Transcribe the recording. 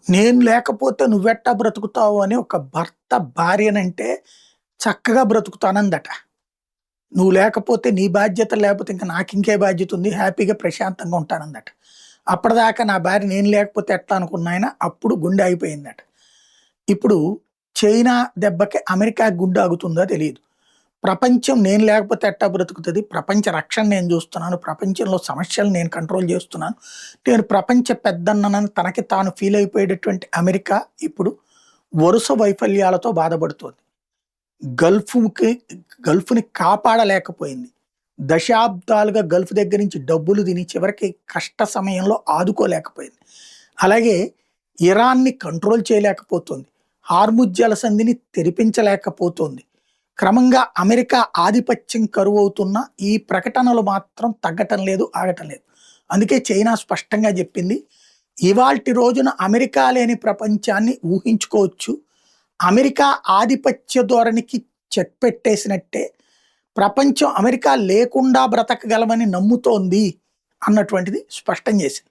నేను లేకపోతే నువ్వెట్టా బ్రతుకుతావు అని ఒక భర్త భార్యనంటే చక్కగా బ్రతుకుతానందట. నువ్వు లేకపోతే నీ బాధ్యత లేకపోతే ఇంక నాకింకే బాధ్యత ఉంది. హ్యాపీగా ప్రశాంతంగా ఉంటానందట. అప్పటిదాకా నా భార్య నేను లేకపోతే ఎట్లా అనుకున్న ఆయన అప్పుడు గుండె ఆగిపోయిందట. ఇప్పుడు చైనా దెబ్బకి అమెరికా గుండె ఆగుతుందో తెలీదు. ప్రపంచం నేను లేకపోతే ఎట్టా బ్రతుకుతది? ప్రపంచ రక్షణ నేను చూస్తున్నాను. ప్రపంచంలో సమస్యలు నేను కంట్రోల్ చేస్తున్నాను. నేను ప్రపంచ పెద్దన్ననని తనకి తాను ఫీల్ అయిపోయేటటువంటి అమెరికా ఇప్పుడు వరుస వైఫల్యాలతో బాధపడుతోంది. గల్ఫ్‌కి గల్ఫ్‌ని కాపాడలేకపోయింది. దశాబ్దాలుగా గల్ఫ్ దగ్గర నుంచి డబ్బులు తిని చివరికి కష్ట సమయంలో ఆదుకోలేకపోయింది. అలాగే ఇరాన్‌ని కంట్రోల్ చేయలేకపోతుంది. హార్ముజ్ జలసంధిని తెరిపించలేకపోతుంది. క్రమంగా అమెరికా ఆధిపత్యం కరువవుతున్న ఈ ప్రకటనలు మాత్రం తగ్గటం లేదు, ఆగటం లేదు. అందుకే చైనా స్పష్టంగా చెప్పింది, ఇవాల్టి రోజున అమెరికా లేని ప్రపంచాన్ని ఊహించుకోవచ్చు. అమెరికా ఆధిపత్య ధోరణికి చెక్ పెట్టేసినట్టే ప్రపంచం అమెరికా లేకుండా బ్రతకగలమని నమ్ముతోంది అన్నటువంటిది స్పష్టం చేసింది.